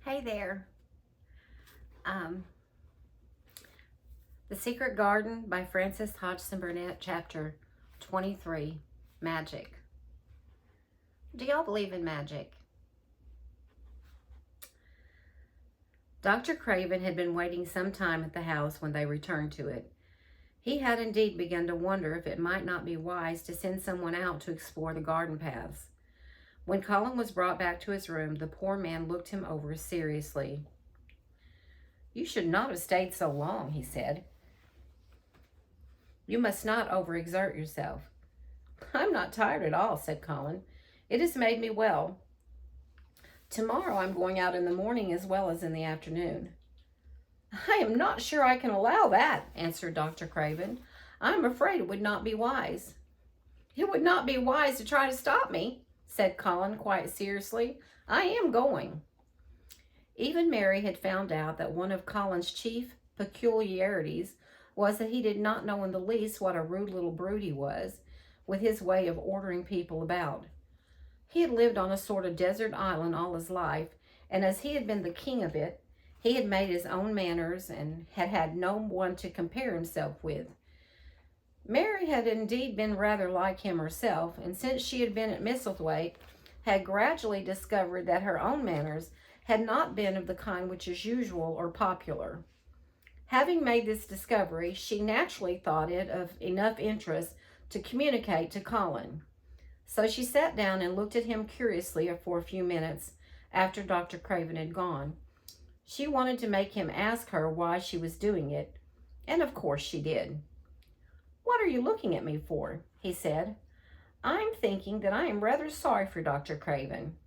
Hey there. Um, The Secret Garden by Frances Hodgson Burnett, Chapter 23, Magic. Do y'all believe in magic? Dr. Craven had been waiting some time at the house when they returned to it. He had indeed begun to wonder if it might not be wise to send someone out to explore the garden paths. When Colin was brought back to his room, the poor man looked him over seriously. "You should not have stayed so long," he said. "You must not overexert yourself." "I'm not tired at all," said Colin. "It has made me well. Tomorrow I'm going out in the morning as well as in the afternoon." "I am not sure I can allow that," answered Dr. Craven. "I'm afraid it would not be wise." "It would not be wise to try to stop me," said Colin quite seriously. "I am going." Even Mary had found out that one of Colin's chief peculiarities was that he did not know in the least what a rude little brute he was, with his way of ordering people about. He had lived on a sort of desert island all his life, and as he had been the king of it, he had made his own manners and had had no one to compare himself with. Mary had indeed been rather like him herself, and since she had been at Misselthwaite, had gradually discovered that her own manners had not been of the kind which is usual or popular. Having made this discovery, she naturally thought it of enough interest to communicate to Colin. So she sat down and looked at him curiously for a few minutes after Dr. Craven had gone. She wanted to make him ask her why she was doing it, and of course she did. "What are you looking at me for?" he said. "I'm thinking that I am rather sorry for Dr. Craven."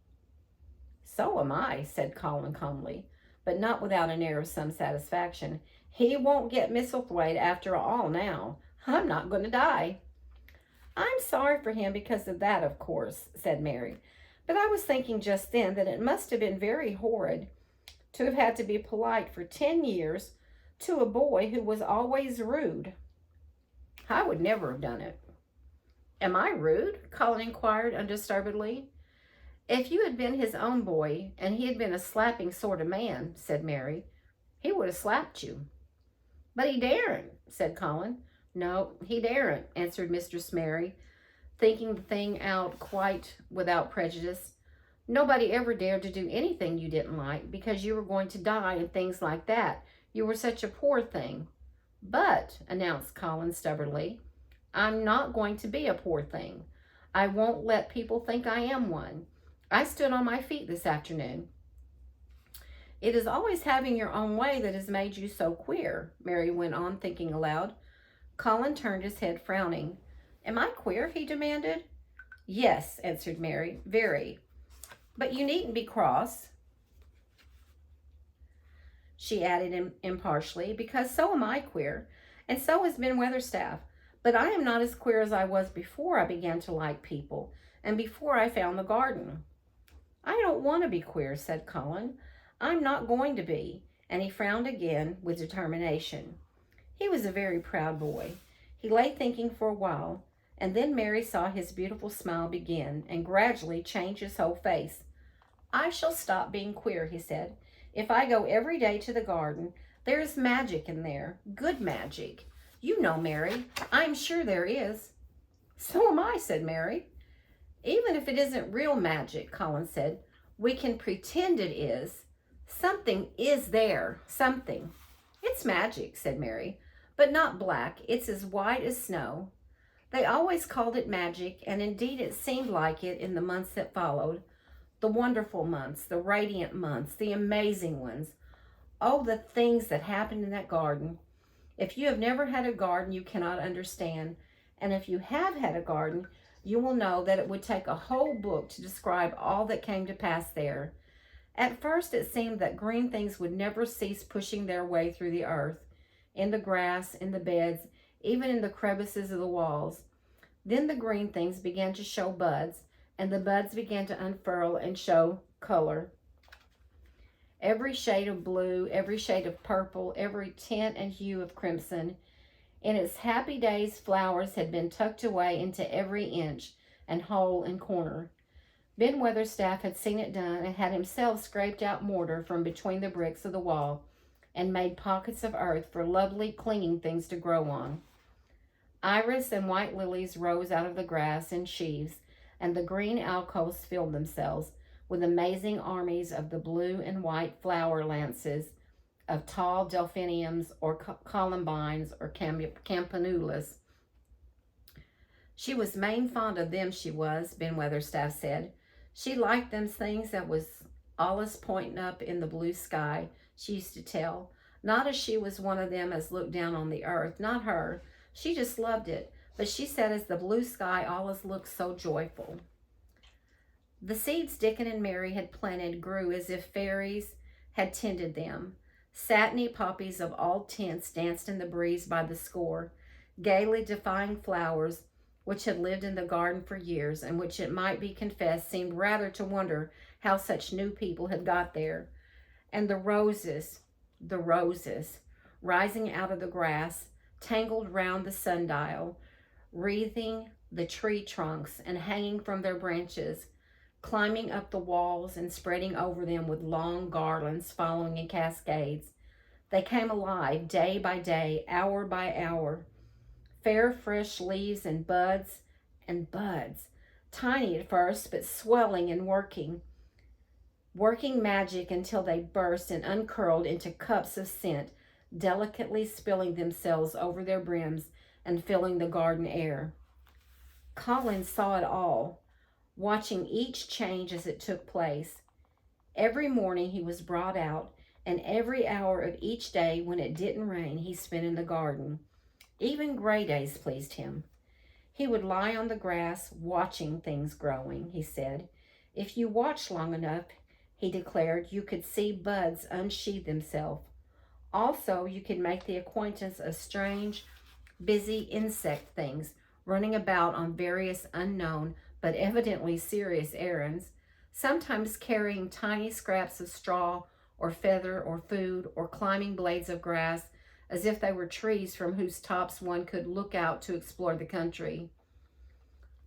"So am I," said Colin calmly, but not without an air of some satisfaction. "He won't get Misselthwaite after all now. I'm not going to die." "I'm sorry for him because of that, of course," said Mary. "But I was thinking just then that it must have been very horrid to have had to be polite for 10 years to a boy who was always rude. I would never have done it." "Am I rude?" Colin inquired undisturbedly. "If you had been his own boy, and he had been a slapping sort of man," said Mary, "he would have slapped you." "But he daren't," said Colin. "No, he daren't," answered Mistress Mary, thinking the thing out quite without prejudice. "Nobody ever dared to do anything you didn't like, because you were going to die and things like that. You were such a poor thing." "But," announced Colin stubbornly, "I'm not going to be a poor thing. I won't let people think I am one. I stood on my feet this afternoon." "It is always having your own way that has made you so queer," Mary went on, thinking aloud. Colin turned his head, frowning. "Am I queer?" he demanded. "Yes," answered Mary, "very. But you needn't be cross," she added impartially, "because so am I queer, and so has Ben Weatherstaff. But I am not as queer as I was before I began to like people, and before I found the garden." "I don't want to be queer," said Colin. "I'm not going to be," and he frowned again with determination. He was a very proud boy. He lay thinking for a while, and then Mary saw his beautiful smile begin and gradually change his whole face. "I shall stop being queer," he said. "If I go every day to the garden, there is magic in there, good magic. You know, Mary, I'm sure there is." "So am I," said Mary. "Even if it isn't real magic," Colin said, "we can pretend it is. Something is there, something." "It's magic," said Mary, "but not black. It's as white as snow." They always called it magic, and indeed it seemed like it in the months that followed. The wonderful months, the radiant months, the amazing ones. Oh, the things that happened in that garden. If you have never had a garden, you cannot understand. And if you have had a garden, you will know that it would take a whole book to describe all that came to pass there. At first it seemed that green things would never cease pushing their way through the earth, in the grass, in the beds, even in the crevices of the walls. Then the green things began to show buds, and the buds began to unfurl and show color. Every shade of blue, every shade of purple, every tint and hue of crimson. In its happy days, flowers had been tucked away into every inch and hole and corner. Ben Weatherstaff had seen it done and had himself scraped out mortar from between the bricks of the wall and made pockets of earth for lovely clinging things to grow on. Iris and white lilies rose out of the grass in sheaves, and the green alcoves filled themselves with amazing armies of the blue and white flower lances of tall delphiniums or columbines or campanulas. She was main fond of them, she was, Ben Weatherstaff said. She liked them things that was allus pointing up in the blue sky, she used to tell. Not as she was one of them as looked down on the earth, not her. She just loved it, but she said as the blue sky allus looked so joyful. The seeds Dickon and Mary had planted grew as if fairies had tended them. Satiny poppies of all tints danced in the breeze by the score, gaily defying flowers which had lived in the garden for years, and which, it might be confessed, seemed rather to wonder how such new people had got there. And the roses, rising out of the grass, tangled round the sundial, wreathing the tree trunks and hanging from their branches, climbing up the walls and spreading over them with long garlands following in cascades. They came alive day by day, hour by hour. Fair, fresh leaves and buds, tiny at first, but swelling and working magic until they burst and uncurled into cups of scent, delicately spilling themselves over their brims and filling the garden air. Colin saw it all, watching each change as it took place. Every morning he was brought out, and every hour of each day when it didn't rain he spent in the garden. Even gray days pleased him. He would lie on the grass watching things growing, he said. If you watched long enough, he declared, you could see buds unsheathe themselves. Also, you could make the acquaintance of strange, busy insect things running about on various unknown but evidently serious errands, sometimes carrying tiny scraps of straw or feather or food or climbing blades of grass as if they were trees from whose tops one could look out to explore the country.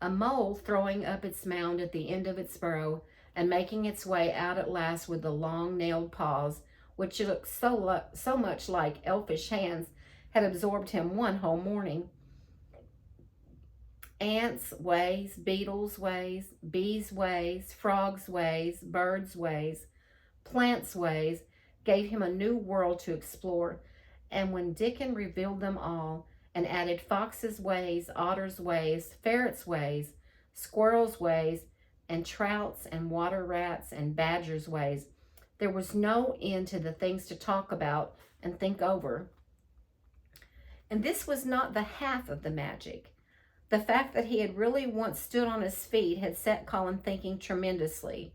A mole throwing up its mound at the end of its burrow and making its way out at last with the long nailed paws, which looked so much like elfish hands, had absorbed him one whole morning. Ants' ways, beetles' ways, bees' ways, frogs' ways, birds' ways, plants' ways gave him a new world to explore, and when Dickon revealed them all and added foxes' ways, otters' ways, ferrets' ways, squirrels' ways, and trouts and water rats and badgers' ways, there was no end to the things to talk about and think over. And this was not the half of the magic. The fact that he had really once stood on his feet had set Colin thinking tremendously.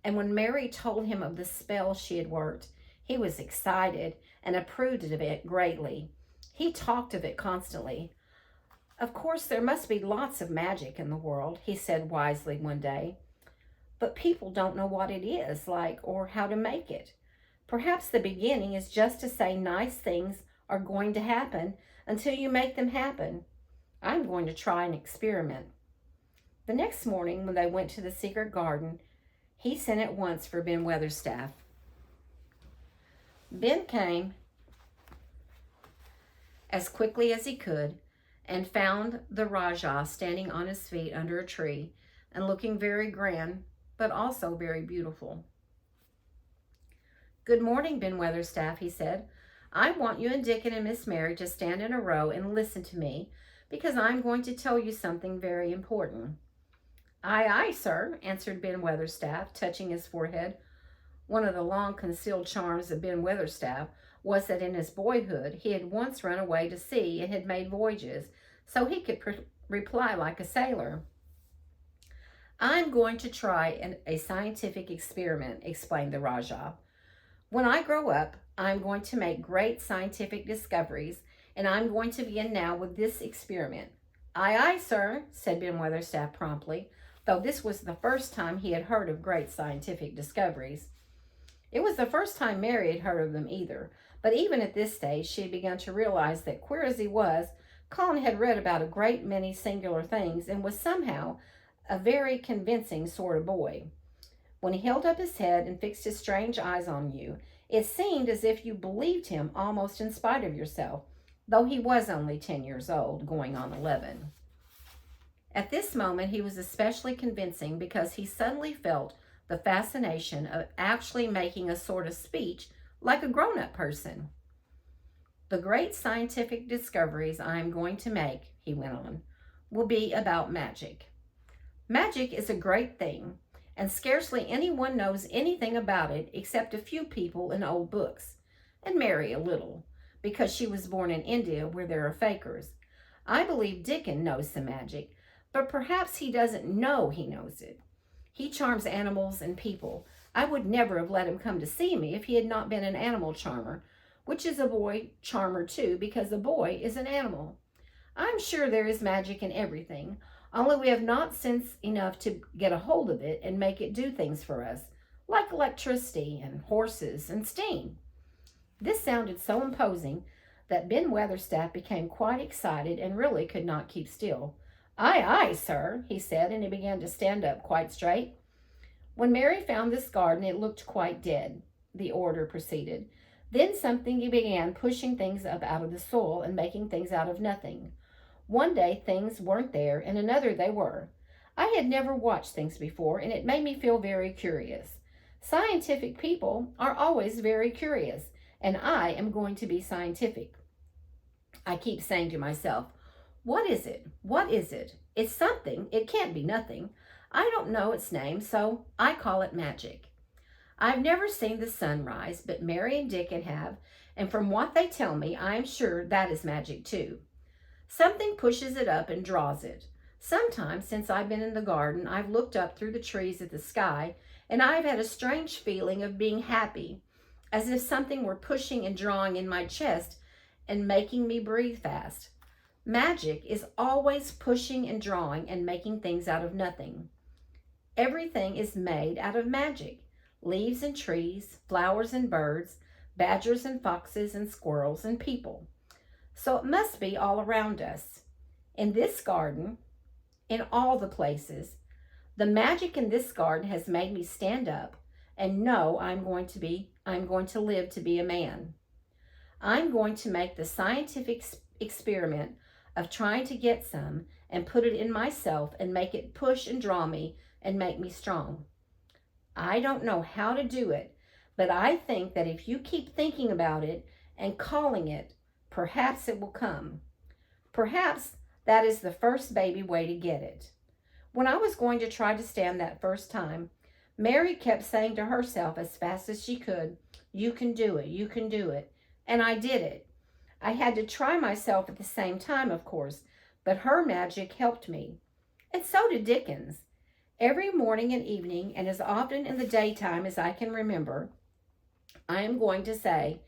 And when Mary told him of the spell she had worked, he was excited and approved of it greatly. He talked of it constantly. Of course, there must be lots of magic in the world, he said wisely one day. But people don't know what it is like or how to make it. Perhaps the beginning is just to say nice things are going to happen until you make them happen. I'm going to try an experiment. The next morning, when they went to the secret garden, he sent at once for Ben Weatherstaff. Ben came as quickly as he could and found the Rajah standing on his feet under a tree and looking very grand, but also very beautiful. Good morning, Ben Weatherstaff, he said. I want you and Dickon and Miss Mary to stand in a row and listen to me, because I'm going to tell you something very important. Aye, aye, sir, answered Ben Weatherstaff, touching his forehead. One of the long-concealed charms of Ben Weatherstaff was that in his boyhood he had once run away to sea and had made voyages, so he could reply like a sailor. I'm going to try a scientific experiment, explained the Rajah. When I grow up, I'm going to make great scientific discoveries, and I'm going to begin now with this experiment. Aye, aye, sir, said Ben Weatherstaff promptly, though this was the first time he had heard of great scientific discoveries. It was the first time Mary had heard of them either, but even at this stage she had begun to realize that, queer as he was, Colin had read about a great many singular things and was somehow a very convincing sort of boy. When he held up his head and fixed his strange eyes on you, it seemed as if you believed him almost in spite of yourself, though he was only 10 years old, going on 11. At this moment, he was especially convincing because he suddenly felt the fascination of actually making a sort of speech like a grown-up person. The great scientific discoveries I am going to make, he went on, will be about magic. Magic is a great thing, and scarcely anyone knows anything about it except a few people in old books, and Mary a little, because she was born in India where there are fakers. I believe Dickon knows some magic, but perhaps he doesn't know he knows it. He charms animals and people. I would never have let him come to see me if he had not been an animal charmer, which is a boy charmer too, because a boy is an animal. I'm sure there is magic in everything, only we have not sense enough to get a hold of it and make it do things for us, like electricity and horses and steam. This sounded so imposing that Ben Weatherstaff became quite excited and really could not keep still. "Aye, aye, sir," he said, and he began to stand up quite straight. "When Mary found this garden, it looked quite dead," the orator proceeded. "Then something began pushing things up out of the soil and making things out of nothing. One day things weren't there, and another they were. I had never watched things before, and it made me feel very curious. Scientific people are always very curious, and I am going to be scientific. I keep saying to myself, what is it? What is it? It's something. It can't be nothing. I don't know its name, so I call it magic. I've never seen the sun rise, but Mary and Dickon have, and from what they tell me, I am sure that is magic too. Something pushes it up and draws it. Sometimes, since I've been in the garden, I've looked up through the trees at the sky, and I've had a strange feeling of being happy, as if something were pushing and drawing in my chest and making me breathe fast. Magic is always pushing and drawing and making things out of nothing. Everything is made out of magic. Leaves and trees, flowers and birds, badgers and foxes and squirrels and people. So it must be all around us. In this garden, in all the places, the magic in this garden has made me stand up and know I'm going to live to be a man. I'm going to make the scientific experiment of trying to get some and put it in myself and make it push and draw me and make me strong. I don't know how to do it, but I think that if you keep thinking about it and calling it, perhaps it will come. Perhaps that is the first baby way to get it. When I was going to try to stand that first time, Mary kept saying to herself as fast as she could, "You can do it, you can do it." And I did it. I had to try myself at the same time, of course, but her magic helped me. And so did Dickens. Every morning and evening, and as often in the daytime as I can remember, I am going to say,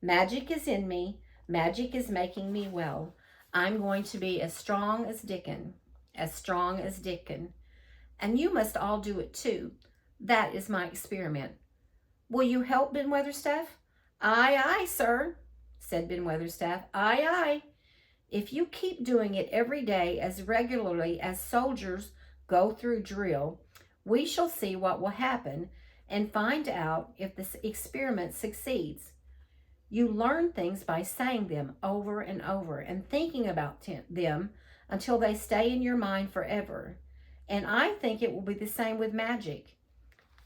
magic is in me, magic is making me well. I'm going to be as strong as Dickon, as strong as Dickon. And you must all do it too. That is my experiment. Will you help, Ben Weatherstaff? Aye, aye, sir, said Ben Weatherstaff. Aye, aye. If you keep doing it every day as regularly as soldiers go through drill, we shall see what will happen and find out if this experiment succeeds. You learn things by saying them over and over and thinking about them until they stay in your mind forever. And I think it will be the same with magic.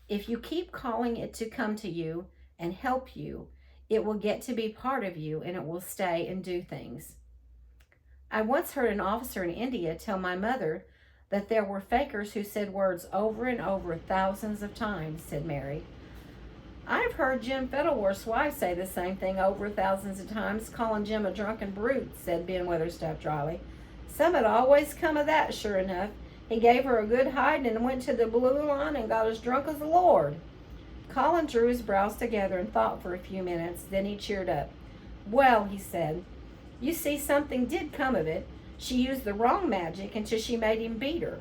If you keep calling it to come to you and help you, it will get to be part of you and it will stay and do things. I once heard an officer in India tell my mother that there were fakers who said words over and over thousands of times, said Mary. I've heard Jim Fettleworth's wife say the same thing over thousands of times, calling Jim a drunken brute, said Ben Weatherstaff dryly. Some had always come of that, sure enough. He gave her a good hiding and went to the Blue Line and got as drunk as a lord. Colin drew his brows together and thought for a few minutes. Then he cheered up. Well, he said, you see, something did come of it. She used the wrong magic until she made him beat her.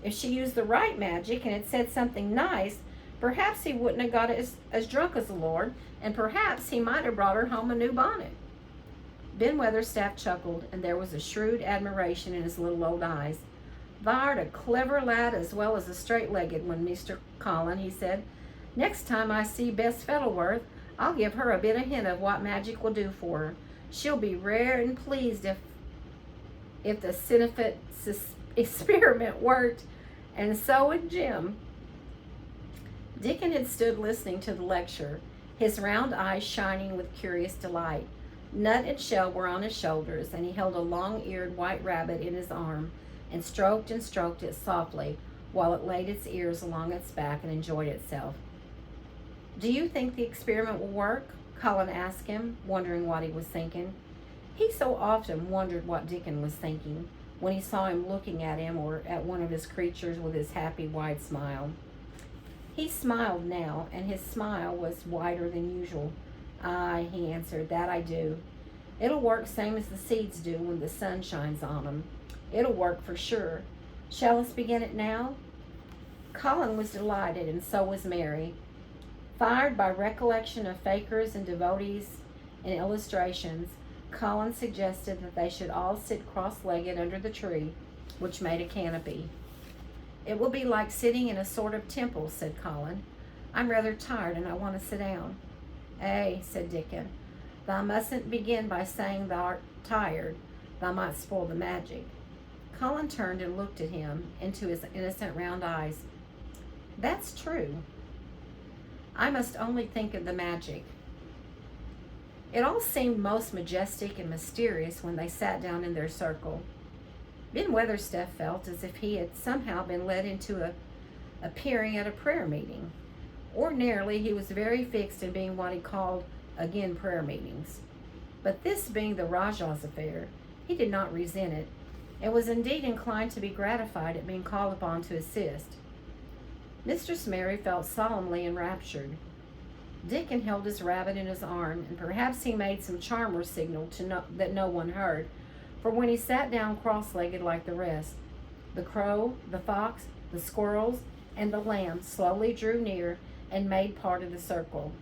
If she used the right magic and had said something nice, perhaps he wouldn't have got as drunk as a lord, and perhaps he might have brought her home a new bonnet. Ben Weatherstaff chuckled, and there was a shrewd admiration in his little old eyes. Thou'rt a clever lad as well as a straight-legged one, Mr. Colin, he said. Next time I see Bess Fettleworth, I'll give her a bit of hint of what magic will do for her. She'll be rare and pleased if the Cinefit experiment worked, and so would Jim. Dickon had stood listening to the lecture, his round eyes shining with curious delight. Nut and Shell were on his shoulders, and he held a long-eared white rabbit in his arm and stroked it softly while it laid its ears along its back and enjoyed itself. "Do you think the experiment will work?" Colin asked him, wondering what he was thinking. He so often wondered what Dickon was thinking when he saw him looking at him or at one of his creatures with his happy, wide smile. He smiled now, and his smile was wider than usual. "Aye," he answered, "that I do. It'll work same as the seeds do when the sun shines on 'em. It'll work for sure. Shall us begin it now?" Colin was delighted, and so was Mary. Fired by recollection of fakers and devotees and illustrations, Colin suggested that they should all sit cross-legged under the tree, which made a canopy. "It will be like sitting in a sort of temple," said Colin. "I'm rather tired and I want to sit down." "Eh," said Dickon, "thou mustn't begin by saying thou'rt tired. Thou might spoil the magic." Colin turned and looked at him into his innocent round eyes. "That's true. I must only think of the magic." It all seemed most majestic and mysterious when they sat down in their circle. Ben Weatherstaff felt as if he had somehow been led into appearing at a prayer meeting. Ordinarily, he was very fixed in being what he called again prayer meetings. But this being the Rajah's affair, he did not resent it, and was indeed inclined to be gratified at being called upon to assist. Mistress Mary felt solemnly enraptured. Dickon held his rabbit in his arm, and perhaps he made some charmer signal that no one heard, for when he sat down cross-legged like the rest, the crow, the fox, the squirrels, and the lamb slowly drew near and made part of the circle,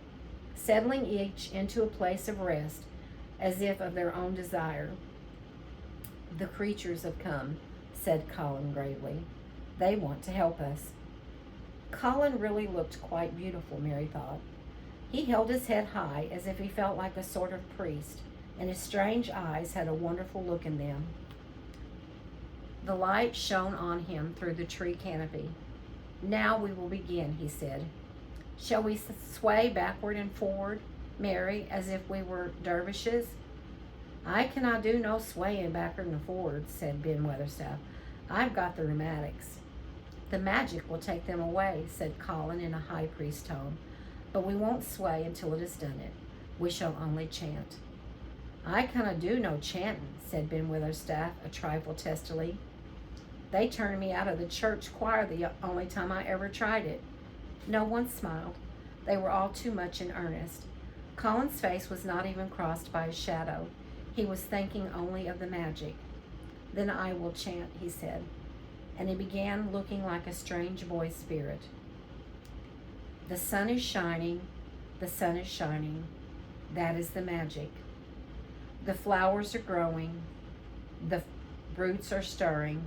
settling each into a place of rest, as if of their own desire. "The creatures have come," said Colin gravely. "They want to help us." Colin really looked quite beautiful, Mary thought. He held his head high as if he felt like a sort of priest, and his strange eyes had a wonderful look in them. The light shone on him through the tree canopy. "Now we will begin," he said. "Shall we sway backward and forward, Mary, as if we were dervishes?" "I cannot do no swaying backward and forward," said Ben Weatherstaff. "I've got the rheumatics." "The magic will take them away," said Colin in a high priest tone. "But we won't sway until it has done it. We shall only chant." "I cannot do no chanting," said Ben Weatherstaff a trifle testily. "They turned me out of the church choir the only time I ever tried it." No one smiled. They were all too much in earnest. Colin's face was not even crossed by a shadow. He was thinking only of the magic. "Then I will chant," he said, and he began looking like a strange boy spirit. "The sun is shining, the sun is shining. That is the magic. The flowers are growing, the roots are stirring.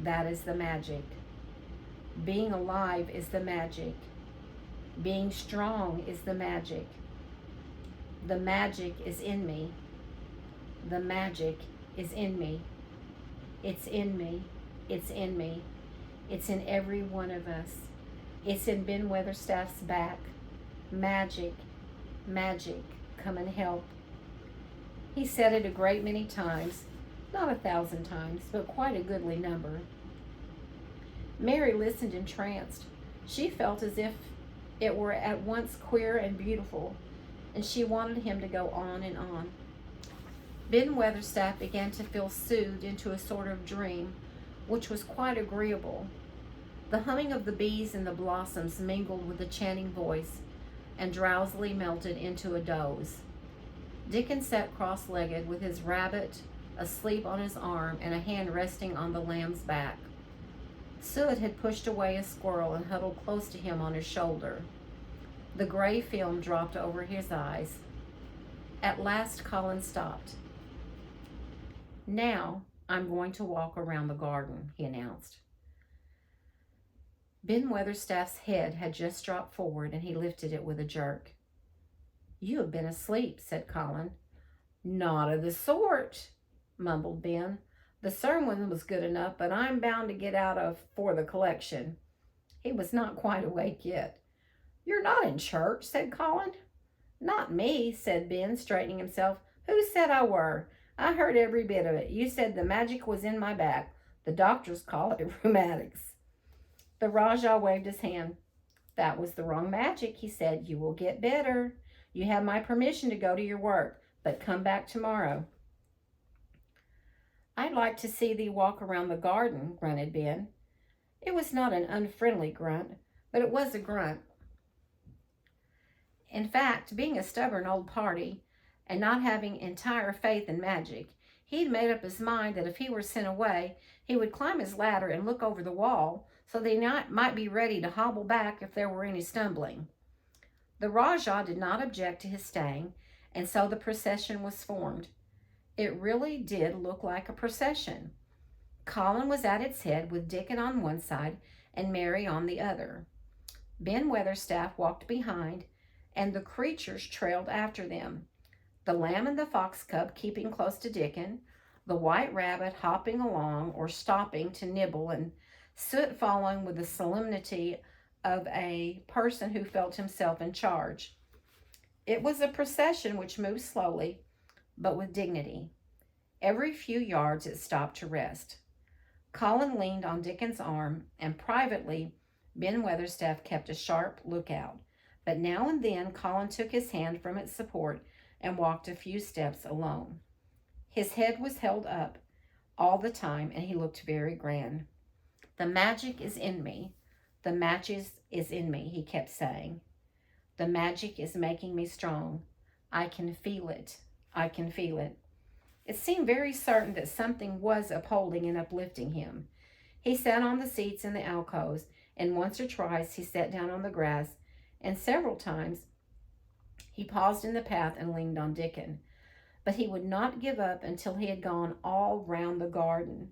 That is the magic. Being alive is the magic. Being strong is the magic. The magic is in me. The magic is in me. It's in me. It's in me. It's in every one of us. It's in Ben Weatherstaff's back. Magic, magic, come and help." He said it a great many times, not 1,000 times, but quite a goodly number. Mary listened entranced. She felt as if it were at once queer and beautiful, and she wanted him to go on and on. Ben Weatherstaff began to feel soothed into a sort of dream, which was quite agreeable. The humming of the bees in the blossoms mingled with the chanting voice, and drowsily melted into a doze. Dickon sat cross-legged with his rabbit asleep on his arm and a hand resting on the lamb's back. Suet had pushed away a squirrel and huddled close to him on his shoulder. The gray film dropped over his eyes. At last Colin stopped. "Now, I'm going to walk around the garden, he announced. Ben Weatherstaff's head had just dropped forward, and he lifted it with a jerk. You have been asleep, said Colin. Not of the sort, mumbled Ben. The sermon was good enough, but I'm bound to get out of for the collection. He was not quite awake yet. You're not in church, said Colin. Not me, said Ben, straightening himself. Who said I were? I heard every bit of it. You said the magic was in my back. The doctors call it rheumatics. The Rajah waved his hand. That was the wrong magic, he said. You will get better. You have my permission to go to your work, but come back tomorrow. I'd like to see thee walk around the garden, grunted Ben. It was not an unfriendly grunt, but it was a grunt. In fact, being a stubborn old party and not having entire faith in magic, he'd made up his mind that if he were sent away, he would climb his ladder and look over the wall so that he might be ready to hobble back if there were any stumbling. The Rajah did not object to his staying, and so the procession was formed. It really did look like a procession. Colin was at its head with Dickon on one side and Mary on the other. Ben Weatherstaff walked behind, and the creatures trailed after them. The lamb and the fox cub keeping close to Dickon, the white rabbit hopping along or stopping to nibble, and Soot following with the solemnity of a person who felt himself in charge. It was a procession which moved slowly, but with dignity. Every few yards it stopped to rest. Colin leaned on Dickon's arm, and privately Ben Weatherstaff kept a sharp lookout. But now and then Colin took his hand from its support and walked a few steps alone. His head was held up all the time, and he looked very grand. The magic is in me. The magic is in me, he kept saying. The magic is making me strong. I can feel it. I can feel it. It seemed very certain that something was upholding and uplifting him. He sat on the seats in the alcoves, and once or twice he sat down on the grass, and several times he paused in the path and leaned on Dickon. But he would not give up until he had gone all round the garden.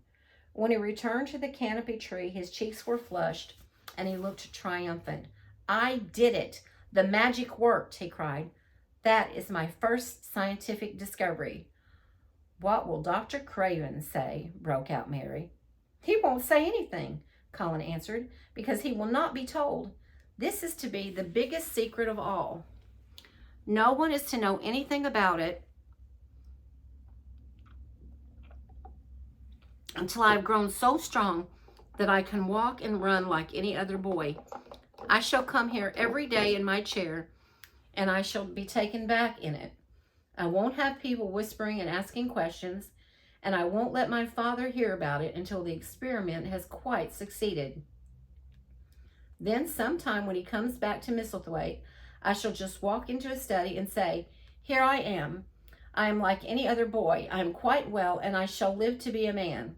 When he returned to the canopy tree, his cheeks were flushed, and he looked triumphant. I did it! The magic worked, he cried. That is my first scientific discovery. What will Dr. Craven say? Broke out Mary. He won't say anything, Colin answered, because he will not be told. This is to be the biggest secret of all. No one is to know anything about it until I have grown so strong that I can walk and run like any other boy. I shall come here every day in my chair, and I shall be taken back in it. I won't have people whispering and asking questions, and I won't let my father hear about it until the experiment has quite succeeded. Then sometime when he comes back to Misselthwaite, I shall just walk into his study and say, Here I am. I am like any other boy. I am quite well, and I shall live to be a man.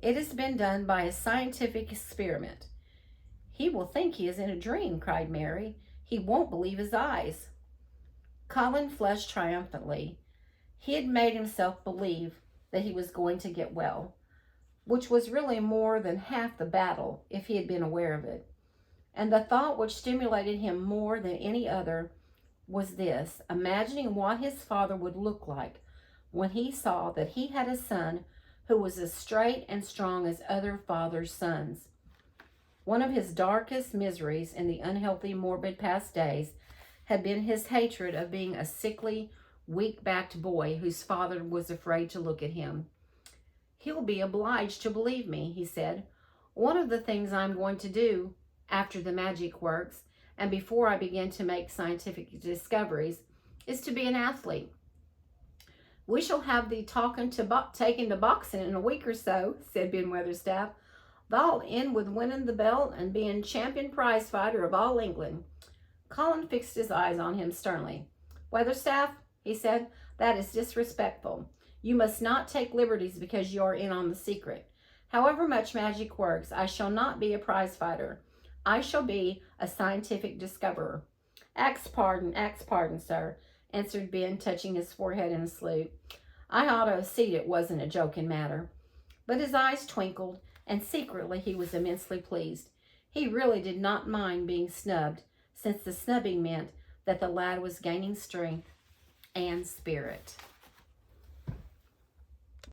It has been done by a scientific experiment. He will think he is in a dream, cried Mary. He won't believe his eyes. Colin flushed triumphantly. He had made himself believe that he was going to get well, which was really more than half the battle if he had been aware of it. And the thought which stimulated him more than any other was this, imagining what his father would look like when he saw that he had a son who was as straight and strong as other fathers' sons. One of his darkest miseries in the unhealthy, morbid past days had been his hatred of being a sickly, weak-backed boy whose father was afraid to look at him. He'll be obliged to believe me, he said. One of the things I'm going to do after the magic works and before I begin to make scientific discoveries is to be an athlete. We shall have thee taken to boxing in a week or so, said Ben Weatherstaff. Thou'lt end with winning the belt and being champion prize fighter of all England. Colin fixed his eyes on him sternly. Weatherstaff, he said, that is disrespectful. You must not take liberties because you are in on the secret. However much magic works, I shall not be a prize fighter. I shall be a scientific discoverer. Ax pardon, sir, answered Ben, touching his forehead in a salute. I ought to have seen it wasn't a joking matter. But his eyes twinkled, and secretly he was immensely pleased. He really did not mind being snubbed, since the snubbing meant that the lad was gaining strength and spirit.